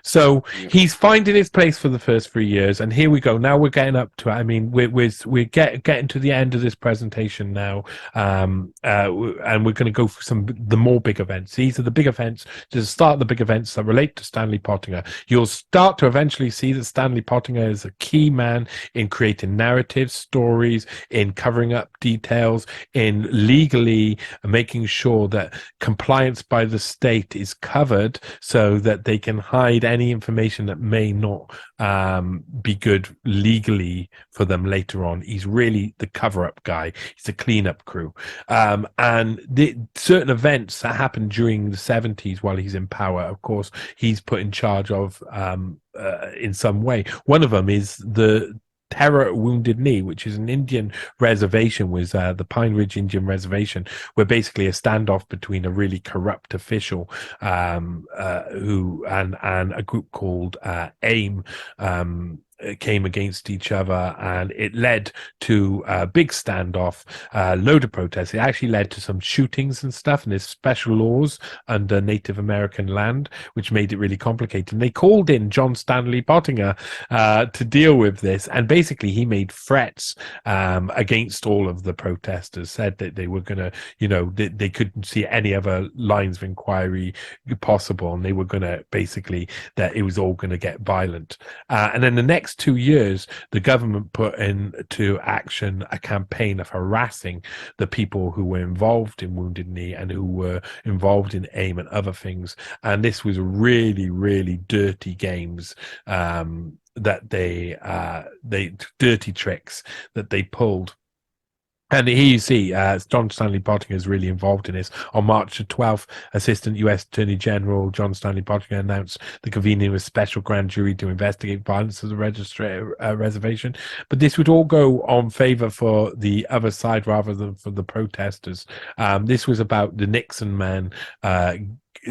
So Yeah. he's finding his place for the first 3 years, and here we go. Now we're getting up to it. I mean, getting to the end of this presentation now, and we're going to go for the more big events. These are the big events. To start the big events that relate to Stanley Pottinger. You'll start to eventually see that Stanley Pottinger is a key man in creating narratives, stories, in covering up details, in legally making sure that compliance by the state is covered so that they can hide any information that may not be good legally for them later on. He's really the cover-up guy. He's the cleanup crew. And certain events that happened during the 70s while he's in power, of course, he's put in charge of in some way. One of them is the Terror at Wounded Knee, which is an Indian reservation, was the Pine Ridge Indian Reservation, where basically a standoff between a really corrupt official who and a group called AIM came against each other, and it led to a big standoff, load of protests. It actually led to some shootings and stuff, and there's special laws under Native American land, which made it really complicated. And they called in John Stanley Pottinger to deal with this, and basically he made threats against all of the protesters, said that they were going to, they couldn't see any other lines of inquiry possible, and they were going to basically, that it was all going to get violent. And then the next 2 years, the government put into action a campaign of harassing the people who were involved in Wounded Knee and who were involved in AIM and other things. And this was really, really dirty games that they dirty tricks that they pulled. And here you see John Stanley Pottinger is really involved in this. On March the 12th, Assistant U.S. Attorney General John Stanley Pottinger announced the convening of a special grand jury to investigate violence at the reservation. But this would all go on favor for the other side rather than for the protesters. This was about the Nixon man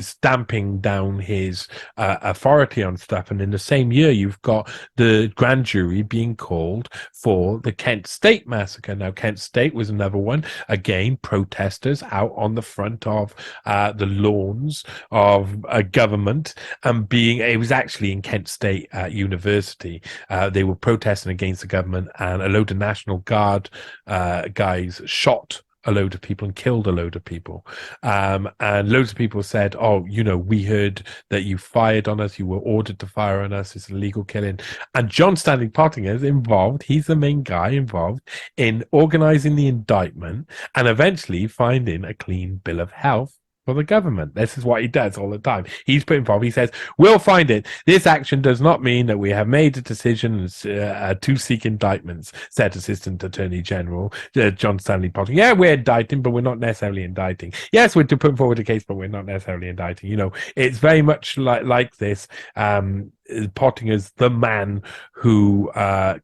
stamping down his authority on stuff. And in the same year, you've got the grand jury being called for the Kent State Massacre. Now, Kent State was another one. Again, protesters out on the front of the lawns of a government, and it was actually in Kent State University. They were protesting against the government, and a load of National Guard guys shot a load of people and killed a load of people. And loads of people said, we heard that you fired on us, you were ordered to fire on us, it's illegal killing. And John Stanley Pottinger is involved, he's the main guy involved in organizing the indictment and eventually finding a clean bill of health for the government. This is what he does all the time. He's put involved. He says, we'll find it. This action does not mean that we have made a decision to seek indictments, said Assistant Attorney General John Stanley Pottinger. Yeah, we're indicting, but we're not necessarily indicting. Yes, we're putting forward a case, but we're not necessarily indicting. It's very much like this. Pottinger's the man who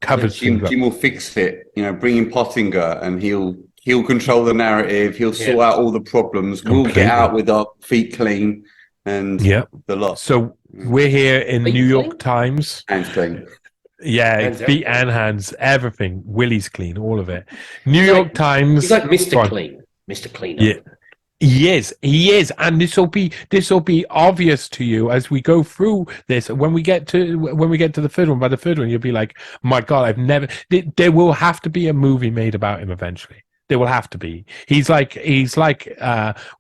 covers Jim will fix it. Bring in Pottinger, and he'll control the narrative. He'll sort out all the problems. Completely. We'll get out with our feet clean and the lot. So we're here in New York Times. Hands clean. Yeah, Hands feet and hands, everything. Willie's clean, all of it. New York Times. He's like Mr. Clean, Mr. Cleanup. Yeah. He is, and this will be obvious to you as we go through this. When we get to the third one, by the third one, you'll be like, "My God, there will have to be a movie made about him eventually. There will have to be. He's like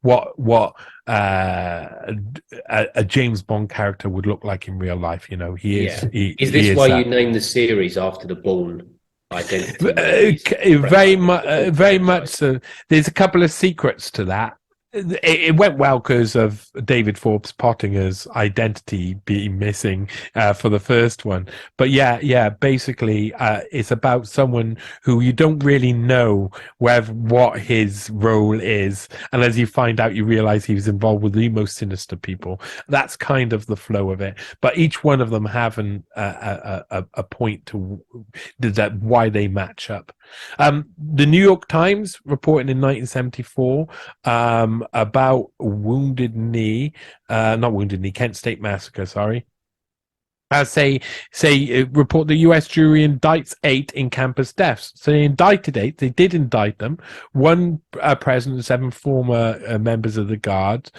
what a James Bond character would look like in real life. He is. Yeah. Is this why you named the series after the Bourne identity? Very much so. There's a couple of secrets to that. It went well because of David Forbes Pottinger's identity being missing for the first one. But basically it's about someone who you don't really know what his role is. And as you find out, you realize he was involved with the most sinister people. That's kind of the flow of it. But each one of them have a point to that why they match up. The New York Times reporting in 1974 about Kent State Massacre, sorry. Report the U.S. jury indicts 8 in campus deaths. So they indicted 8. They did indict them. One president and 7 former members of the Guard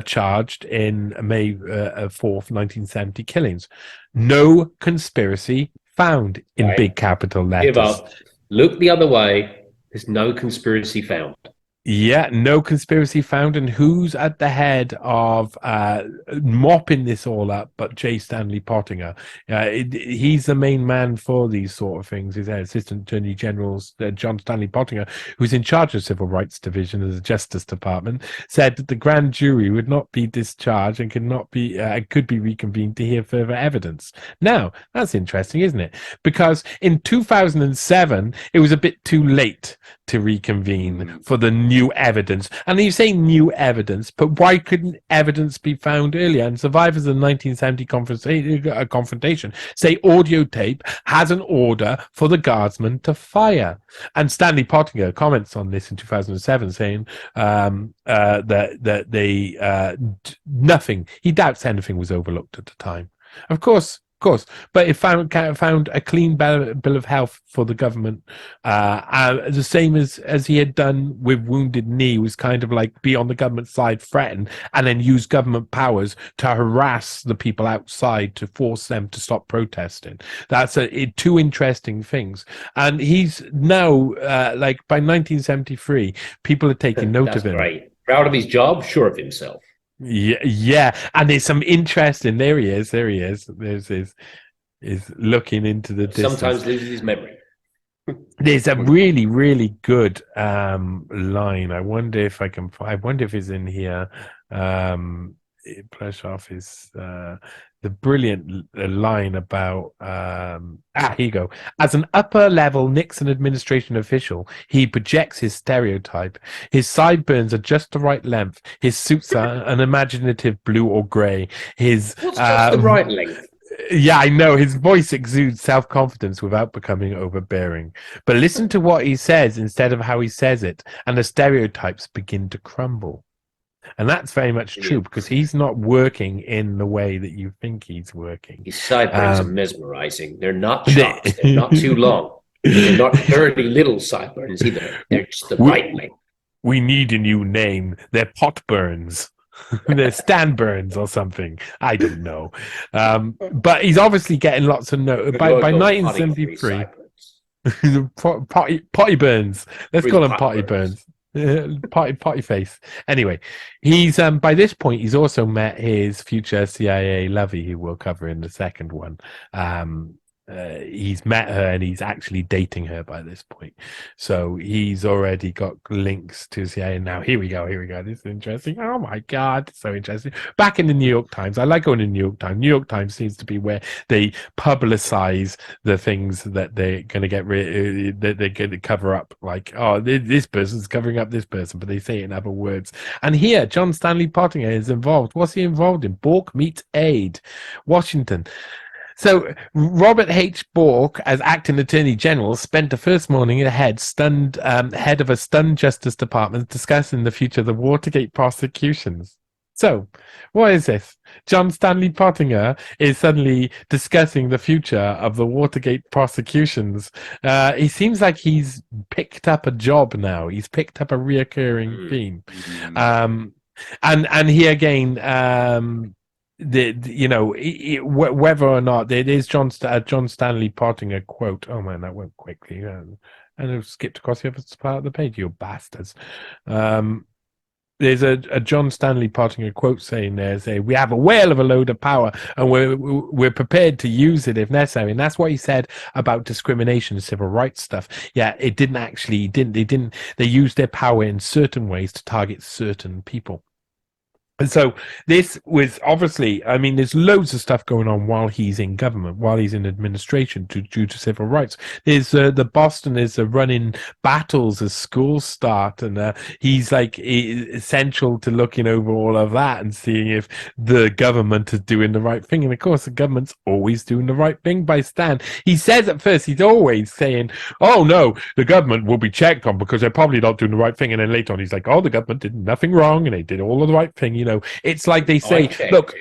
charged in May 4th, 1970 killings. No conspiracy found in Right. big capital letters. Give up. Look the other way. There's no conspiracy found. Yeah, no conspiracy found. And who's at the head of mopping this all up but J. Stanley Pottinger? He's the main man for these sort of things. His Assistant Attorney General, John Stanley Pottinger, who's in charge of Civil Rights Division of the Justice Department, said that the grand jury would not be discharged and could be reconvened to hear further evidence. Now, that's interesting, isn't it? Because in 2007, it was a bit too late to reconvene for the new evidence. And you say new evidence, but why couldn't evidence be found earlier? And survivors of the 1970 confrontation say audio tape has an order for the guardsman to fire. And Stanley Pottinger comments on this in 2007, saying that they nothing. He doubts anything was overlooked at the time. Of course, but it found a clean bill of health for the government, the same as he had done with Wounded Knee. Was kind of like be on the government side, threaten, and then use government powers to harass the people outside to force them to stop protesting. That's two interesting things. And he's now like by 1973, people are taking note of him. Great. Proud of his job, sure of himself. Yeah, and there's some interesting. There he is. There's looking into the distance. Sometimes loses his memory. There's a really, really good line. I wonder if it's in here. Plushoff is the brilliant line about here you go. As an upper level Nixon administration official, he projects his stereotype. His sideburns are just the right length. His suits are an imaginative blue or grey. What's just the right length? Yeah, I know. His voice exudes self-confidence without becoming overbearing. But listen to what he says instead of how he says it, and the stereotypes begin to crumble. And that's very much true, because he's not working in the way that you think he's working. His sideburns are mesmerizing. They're not chopped. They're not too long. They're not very little sideburns either. They're just the right length. We need a new name. They're pot burns. They're Stan Burns or something. I don't know. But he's obviously getting lots of notes. By 1973, potty burns. Let's call him potty burns. Potty face. Anyway, he's by this point he's also met his future CIA lovey, who we'll cover in the second one. He's met her and he's actually dating her by this point, so he's already got links to CIA. Now here we go, this is interesting. Oh my god, so interesting. Back in the New York Times, I like going to New York Times seems to be where they publicize the things that they're going to get that they're going to cover up, like, oh, this person's covering up this person, but they say it in other words. And here John Stanley Pottinger is involved. What's he involved in? Bork meets Aid, Washington. So Robert H. Bork, as acting Attorney General, spent the first morning head of a stunned Justice Department discussing the future of the Watergate prosecutions. So, what is this? John Stanley Pottinger is suddenly discussing the future of the Watergate prosecutions. He seems like he's picked up a job now. He's picked up a reoccurring theme. And here again, whether or not it is John Stanley Pottinger quote. Oh man, that went quickly. And I've skipped across the other part of the page. You bastards. There's a John Stanley Pottinger quote saying we have a whale of a load of power and we're prepared to use it if necessary. And that's what he said about discrimination and civil rights stuff. Yeah, they used their power in certain ways to target certain people. And so this was obviously, I mean, there's loads of stuff going on while he's in government, while he's in administration due to civil rights. There's the Boston is running battles as schools start, and he's like essential to looking over all of that and seeing if the government is doing the right thing. And of course, the government's always doing the right thing by Stan. He says at first, he's always saying, oh no, the government will be checked on because they're probably not doing the right thing. And then later on, he's like, oh, the government did nothing wrong and they did all of the right thing, you know. It's like they say, look,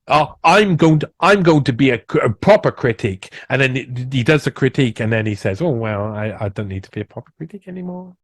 I'm going to be a proper critic, and then he does the critique, and then he says, "Oh well, I don't need to be a proper critic anymore."